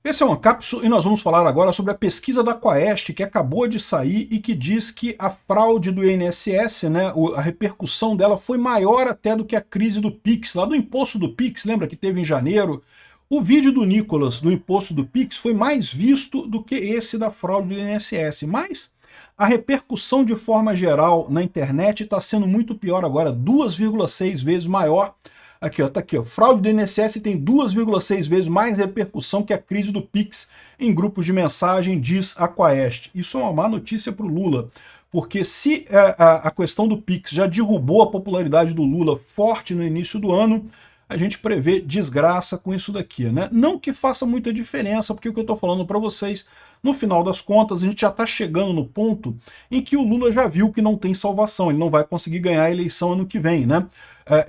Esse é o Ancapsu e nós vamos falar agora sobre a pesquisa da Quaest que acabou de sair e que diz que a fraude do INSS, né, a repercussão dela foi maior até do que a crise do Pix, lá do imposto do Pix, lembra que teve em janeiro? O vídeo do Nicolas do imposto do Pix foi mais visto do que esse da fraude do INSS, mas a repercussão de forma geral na internet está sendo muito pior agora, 2,6 vezes maior. Aqui, ó, tá aqui, ó. Fraude do INSS tem 2,6 vezes mais repercussão que a crise do Pix em grupos de mensagem, diz a Quaest. Isso é uma má notícia para o Lula, porque se a questão do Pix já derrubou a popularidade do Lula forte no início do ano, a gente prevê desgraça com isso daqui, né? Não que faça muita diferença, porque o que eu estou falando para vocês, no final das contas, a gente já está chegando no ponto em que o Lula já viu que não tem salvação, ele não vai conseguir ganhar a eleição ano que vem, né?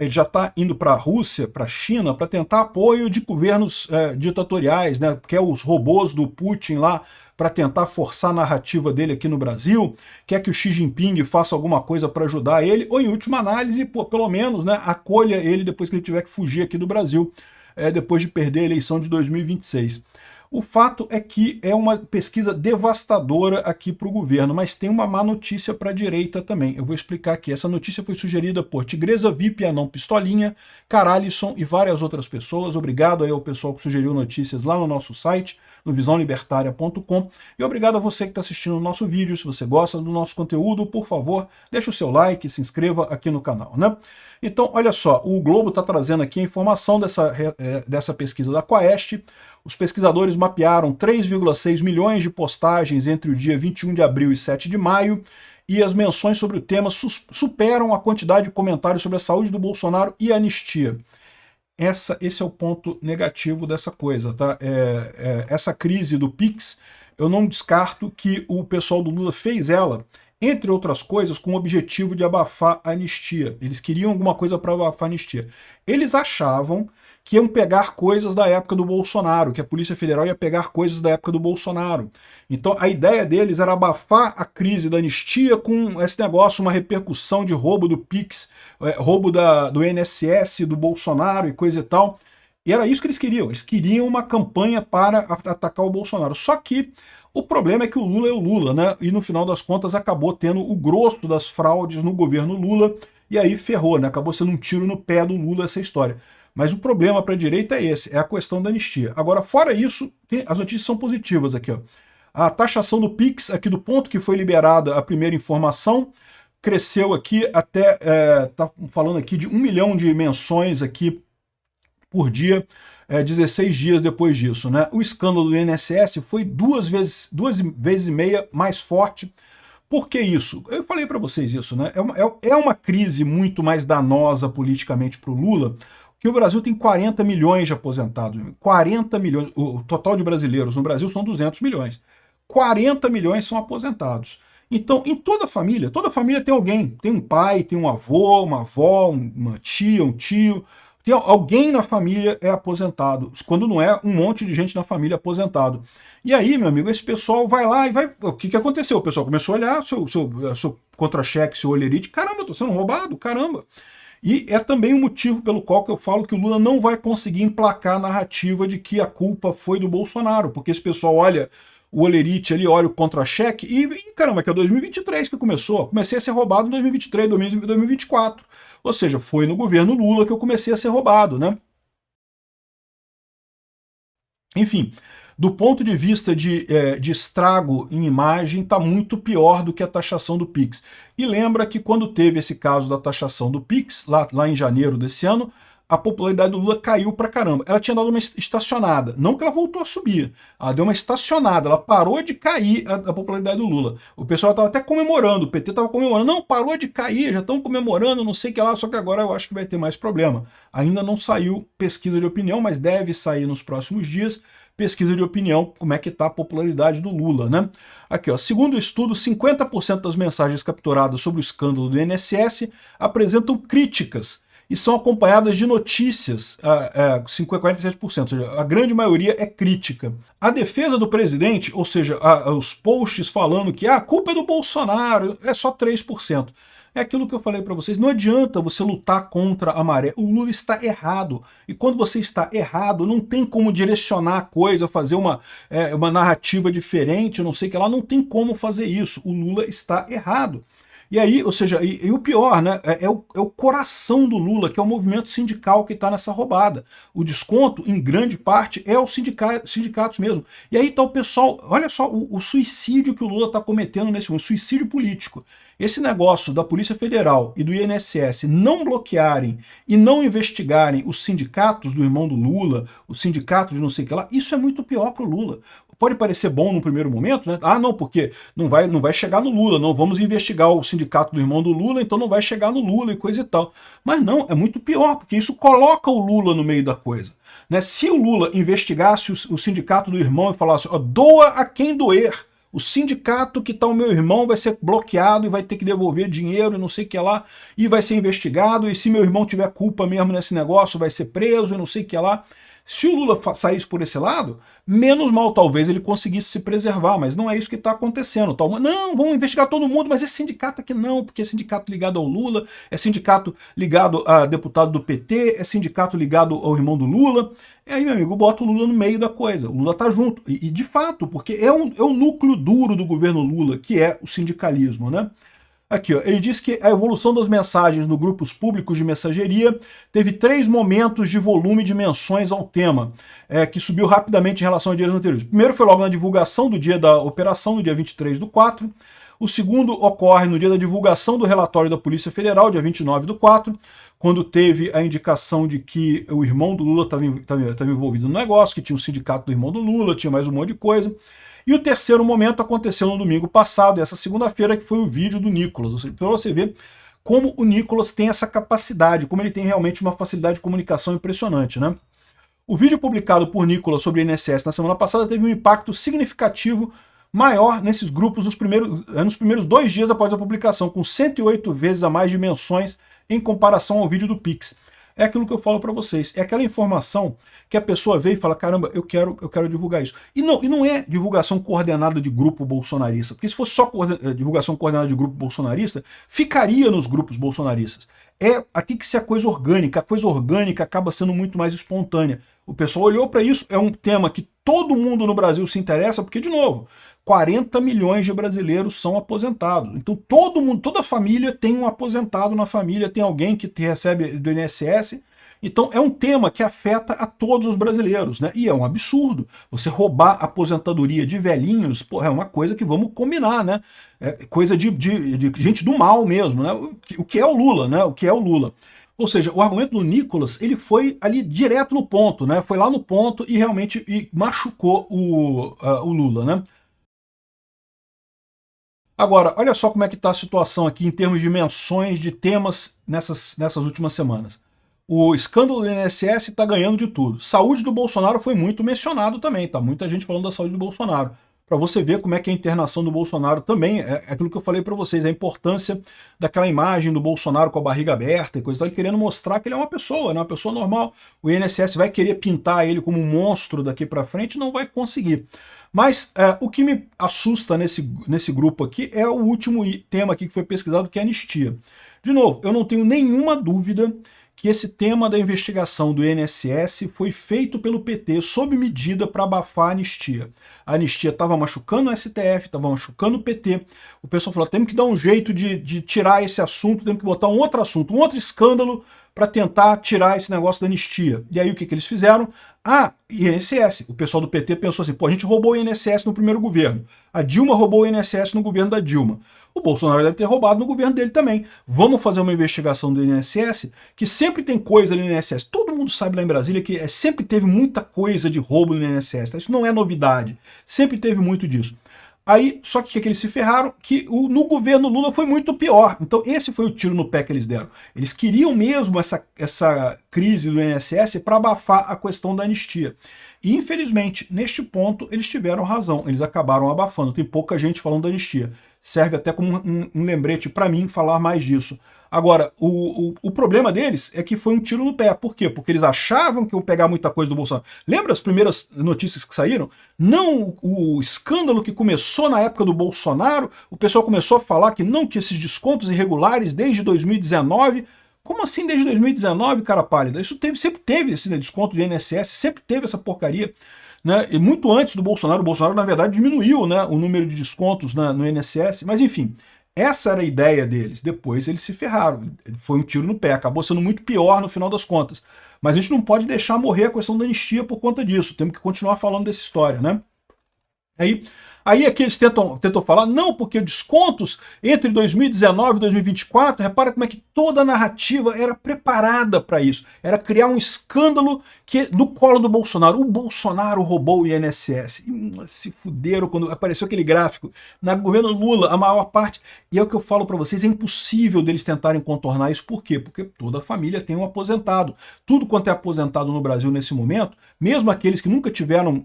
Ele já está indo para a Rússia, para a China, para tentar apoio de governos ditatoriais, né? Que é os robôs do Putin lá, para tentar forçar a narrativa dele aqui no Brasil, quer que o Xi Jinping faça alguma coisa para ajudar ele, ou em última análise, pelo menos, né, acolha ele depois que ele tiver que fugir aqui do Brasil, depois de perder a eleição de 2026. O fato é que é uma pesquisa devastadora aqui para o governo, mas tem uma má notícia para a direita também. Eu vou explicar aqui. Essa notícia foi sugerida por Tigresa VIP, Anão Pistolinha, Caralisson e várias outras pessoas. Obrigado aí ao pessoal que sugeriu notícias lá no nosso site, no visãolibertaria.com. E obrigado a você que está assistindo o nosso vídeo. Se você gosta do nosso conteúdo, por favor, deixa o seu like, se inscreva aqui no canal, né? Então, olha só, o Globo está trazendo aqui a informação dessa pesquisa da Quaest. Os pesquisadores mapearam 3,6 milhões de postagens entre o dia 21 de abril e 7 de maio, e as menções sobre o tema superam a quantidade de comentários sobre a saúde do Bolsonaro e a anistia. Esse é o ponto negativo dessa coisa, tá? Essa crise do Pix, eu não descarto que o pessoal do Lula fez ela, entre outras coisas, com o objetivo de abafar a anistia. Eles queriam alguma coisa para abafar a anistia. Eles achavam que iam pegar coisas da época do Bolsonaro, que a Polícia Federal ia pegar coisas da época do Bolsonaro. Então a ideia deles era abafar a crise da anistia com esse negócio, uma repercussão de roubo do Pix, roubo do INSS, do Bolsonaro e coisa e tal. E era isso que eles queriam uma campanha para atacar o Bolsonaro. Só que o problema é que o Lula é o Lula, né? E no final das contas acabou tendo o grosso das fraudes no governo Lula, e aí ferrou, né? Acabou sendo um tiro no pé do Lula essa história. Mas o problema para a direita é esse, é a questão da anistia. Agora, fora isso, as notícias são positivas aqui, ó. A taxação do Pix, aqui do ponto que foi liberada a primeira informação, cresceu aqui até, tá falando aqui de 1 milhão de menções aqui por dia, 16 dias depois disso, né? O escândalo do INSS foi duas vezes e meia mais forte. Por que isso? Eu falei para vocês isso, né? É uma crise muito mais danosa politicamente para o Lula, que o Brasil tem 40 milhões de aposentados. 40 milhões, o total de brasileiros no Brasil são 200 milhões. 40 milhões são aposentados. Então, em toda família tem alguém. Tem um pai, tem um avô, uma avó, uma tia, um tio. Tem alguém na família é aposentado. Quando não é, um monte de gente na família aposentado. E aí, meu amigo, esse pessoal vai lá e vai... O que aconteceu? O pessoal começou a olhar seu contra-cheque, seu olerite. Caramba, estou sendo roubado, caramba. E é também um motivo pelo qual que eu falo que o Lula não vai conseguir emplacar a narrativa de que a culpa foi do Bolsonaro, porque esse pessoal olha o olerite ali, olha o contra-cheque e caramba, que é 2023 que começou. Comecei a ser roubado em 2023, 2024. Ou seja, foi no governo Lula que eu comecei a ser roubado, né? Enfim, do ponto de vista de estrago em imagem, está muito pior do que a taxação do Pix. E lembra que quando teve esse caso da taxação do Pix, lá em janeiro desse ano, a popularidade do Lula caiu pra caramba. Ela tinha dado uma estacionada, não que ela voltou a subir, ela deu uma estacionada, ela parou de cair a popularidade do Lula. O pessoal estava até comemorando, o PT estava comemorando, não, parou de cair, já estão comemorando, não sei o que lá, só que agora eu acho que vai ter mais problema. Ainda não saiu pesquisa de opinião, mas deve sair nos próximos dias, pesquisa de opinião, como é que está a popularidade do Lula, né? Aqui, ó, segundo o estudo, 50% das mensagens capturadas sobre o escândalo do INSS apresentam críticas e são acompanhadas de notícias, 47%, a grande maioria é crítica. A defesa do presidente, ou seja, os posts falando que a culpa é do Bolsonaro, é só 3%. É aquilo que eu falei para vocês, não adianta você lutar contra a maré, o Lula está errado. E quando você está errado, não tem como direcionar a coisa, fazer uma narrativa diferente, não sei o que lá, não tem como fazer isso. O Lula está errado. E aí, ou seja, e o pior, né, é o coração do Lula, que é o movimento sindical que está nessa roubada. O desconto, em grande parte, é os sindicatos mesmo. E aí está o pessoal, olha só o suicídio que o Lula está cometendo nesse momento, suicídio político. Esse negócio da Polícia Federal e do INSS não bloquearem e não investigarem os sindicatos do irmão do Lula, o sindicato de não sei o que lá, isso é muito pior para o Lula. Pode parecer bom no primeiro momento, né? Ah, não, porque não vai chegar no Lula, não vamos investigar o sindicato do irmão do Lula, então não vai chegar no Lula e coisa e tal. Mas não, é muito pior, porque isso coloca o Lula no meio da coisa. Né? Se o Lula investigasse o sindicato do irmão e falasse, ó, doa a quem doer, o sindicato que está o meu irmão vai ser bloqueado e vai ter que devolver dinheiro e não sei o que lá, e vai ser investigado, e se meu irmão tiver culpa mesmo nesse negócio, vai ser preso e não sei o que lá. Se o Lula saísse por esse lado, menos mal talvez ele conseguisse se preservar, mas não é isso que está acontecendo. Não, vamos investigar todo mundo, mas esse sindicato aqui não, porque é sindicato ligado ao Lula, é sindicato ligado a deputado do PT, é sindicato ligado ao irmão do Lula. E aí, meu amigo, bota o Lula no meio da coisa, o Lula tá junto. E de fato, porque é o núcleo duro do governo Lula, que é o sindicalismo, né? Aqui, ó, ele diz que a evolução das mensagens no grupos públicos de mensageria teve 3 momentos de volume de menções ao tema, que subiu rapidamente em relação a dias anteriores. O primeiro foi logo na divulgação do dia da operação, no dia 23/4. O segundo ocorre no dia da divulgação do relatório da Polícia Federal, dia 29/4, quando teve a indicação de que o irmão do Lula estava envolvido no negócio, que tinha o sindicato do irmão do Lula, tinha mais um monte de coisa. E o terceiro momento aconteceu no domingo passado, essa segunda-feira, que foi o vídeo do Nicolas. Ou seja, para você ver como o Nicolas tem essa capacidade, como ele tem realmente uma facilidade de comunicação impressionante, né? O vídeo publicado por Nicolas sobre o INSS na semana passada teve um impacto significativo maior nesses grupos nos primeiros 2 dias após a publicação, com 108 vezes a mais de menções em comparação ao vídeo do Pix. É aquilo que eu falo para vocês, é aquela informação que a pessoa vê e fala, caramba, eu quero divulgar isso. E não é divulgação coordenada de grupo bolsonarista, porque se fosse só divulgação coordenada de grupo bolsonarista, ficaria nos grupos bolsonaristas. É aqui que se é coisa orgânica, a coisa orgânica acaba sendo muito mais espontânea. O pessoal olhou para isso, é um tema que todo mundo no Brasil se interessa, porque, de novo, 40 milhões de brasileiros são aposentados. Então todo mundo, toda família tem um aposentado na família, tem alguém que recebe do INSS. Então é um tema que afeta a todos os brasileiros, né? E é um absurdo. Você roubar a aposentadoria de velhinhos, porra, é uma coisa que vamos combinar, né? É coisa de gente do mal mesmo, né? O que é o Lula, né? O que é o Lula. Ou seja, o argumento do Nicolas, ele foi ali direto no ponto, né? Foi lá no ponto e realmente machucou o Lula, né? Agora, olha só como é que está a situação aqui em termos de menções de temas nessas últimas semanas. O escândalo do INSS está ganhando de tudo. Saúde do Bolsonaro foi muito mencionado também, tá? Muita gente falando da saúde do Bolsonaro. Para você ver como é que a internação do Bolsonaro também é aquilo que eu falei para vocês, a importância daquela imagem do Bolsonaro com a barriga aberta e coisa tal, ele querendo mostrar que ele é uma pessoa, né? Uma pessoa normal. O INSS vai querer pintar ele como um monstro daqui para frente, não vai conseguir. Mas o que me assusta nesse grupo aqui é o último tema aqui que foi pesquisado, que é a anistia. De novo, eu não tenho nenhuma dúvida que esse tema da investigação do INSS foi feito pelo PT sob medida para abafar a anistia. A anistia estava machucando o STF, estava machucando o PT. O pessoal falou, temos que dar um jeito de tirar esse assunto, temos que botar um outro assunto, um outro escândalo para tentar tirar esse negócio da anistia. E aí o que eles fizeram? INSS. O pessoal do PT pensou assim, pô, a gente roubou o INSS no primeiro governo. A Dilma roubou o INSS no governo da Dilma. O Bolsonaro deve ter roubado no governo dele também. Vamos fazer uma investigação do INSS, que sempre tem coisa ali no INSS. Todo mundo sabe lá em Brasília que sempre teve muita coisa de roubo no INSS. Tá? Isso não é novidade. Sempre teve muito disso. Aí, só que eles se ferraram, que no governo Lula foi muito pior. Então esse foi o tiro no pé que eles deram. Eles queriam mesmo essa crise do INSS para abafar a questão da anistia. E infelizmente, neste ponto, eles tiveram razão. Eles acabaram abafando. Tem pouca gente falando da anistia. serve até como um lembrete para mim falar mais disso. Agora, o problema deles é que foi um tiro no pé. Por quê? Porque eles achavam que iam pegar muita coisa do Bolsonaro. Lembra as primeiras notícias que saíram? Não o escândalo que começou na época do Bolsonaro, o pessoal começou a falar que não, que esses descontos irregulares desde 2019... Como assim desde 2019, cara pálida? Isso sempre teve esse desconto do INSS, sempre teve essa porcaria. Né? E muito antes do Bolsonaro, o Bolsonaro, na verdade, diminuiu, né, o número de descontos no INSS, mas enfim, essa era a ideia deles. Depois eles se ferraram, foi um tiro no pé, acabou sendo muito pior no final das contas. Mas a gente não pode deixar morrer a questão da anistia por conta disso, temos que continuar falando dessa história, né? Aí aqui eles tentam falar, não, porque descontos entre 2019 e 2024, repara como é que toda a narrativa era preparada para isso. Era criar um escândalo no colo do Bolsonaro. O Bolsonaro roubou o INSS. Se fuderam quando apareceu aquele gráfico. Na governo Lula, a maior parte... E é o que eu falo para vocês, é impossível deles tentarem contornar isso. Por quê? Porque toda a família tem um aposentado. Tudo quanto é aposentado no Brasil nesse momento, mesmo aqueles que nunca tiveram...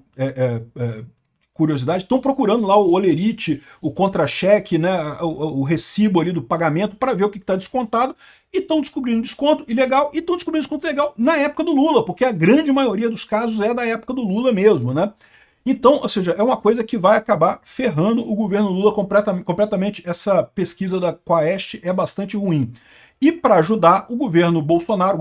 curiosidade, estão procurando lá o olerite, o contra-cheque, né, o recibo ali do pagamento para ver o que está descontado, e estão descobrindo desconto ilegal, e estão descobrindo desconto legal na época do Lula, porque a grande maioria dos casos é da época do Lula mesmo, né? Então, ou seja, é uma coisa que vai acabar ferrando o governo Lula completamente. Essa pesquisa da Quaest é bastante ruim. E para ajudar o governo Bolsonaro,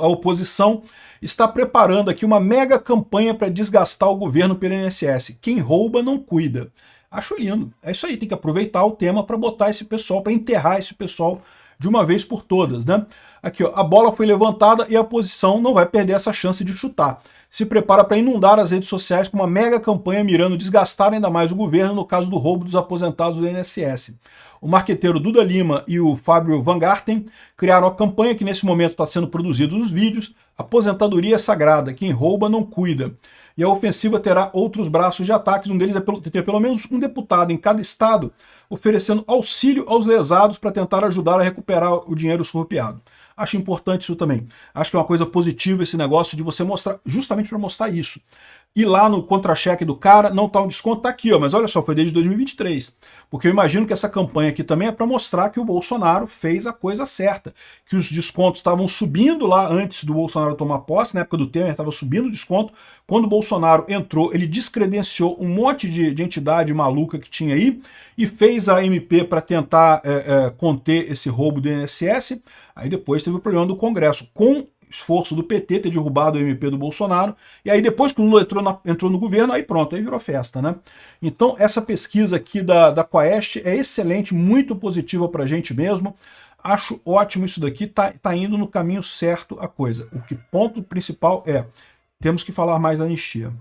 a oposição está preparando aqui uma mega campanha para desgastar o governo pelo INSS. Quem rouba não cuida. Acho lindo. É isso aí, tem que aproveitar o tema para botar esse pessoal, para enterrar esse pessoal de uma vez por todas, né? Aqui, ó, a bola foi levantada e a oposição não vai perder essa chance de chutar. Se prepara para inundar as redes sociais com uma mega campanha mirando desgastar ainda mais o governo no caso do roubo dos aposentados do INSS. O marqueteiro Duda Lima e o Fábio Van Garten criaram a campanha que nesse momento está sendo produzido nos vídeos. Aposentadoria é sagrada, quem rouba não cuida. E a ofensiva terá outros braços de ataques, um deles é ter pelo menos um deputado em cada estado oferecendo auxílio aos lesados para tentar ajudar a recuperar o dinheiro surrupiado. Acho importante isso também. Acho que é uma coisa positiva esse negócio de você mostrar, justamente para mostrar isso. E lá no contra-cheque do cara, não tá um desconto, tá aqui, ó, mas olha só, foi desde 2023. Porque eu imagino que essa campanha aqui também é para mostrar que o Bolsonaro fez a coisa certa. Que os descontos estavam subindo lá antes do Bolsonaro tomar posse, na época do Temer estava subindo o desconto. Quando o Bolsonaro entrou, ele descredenciou um monte de entidade maluca que tinha aí e fez a MP para tentar conter esse roubo do INSS. Aí depois teve o problema do Congresso, com esforço do PT ter derrubado o MP do Bolsonaro, e aí depois que o Lula entrou no governo, aí pronto, aí virou festa, né? Então essa pesquisa aqui da Quaest é excelente, muito positiva pra gente mesmo, acho ótimo isso daqui, tá indo no caminho certo a coisa. O que ponto principal é, temos que falar mais da anistia.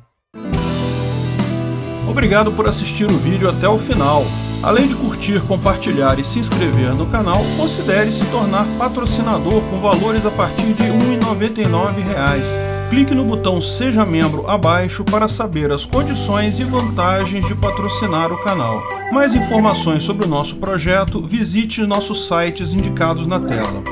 Obrigado por assistir o vídeo até o final. Além de curtir, compartilhar e se inscrever no canal, considere se tornar patrocinador com valores a partir de R$ 1,99. Clique no botão Seja Membro abaixo para saber as condições e vantagens de patrocinar o canal. Mais informações sobre o nosso projeto, visite nossos sites indicados na tela.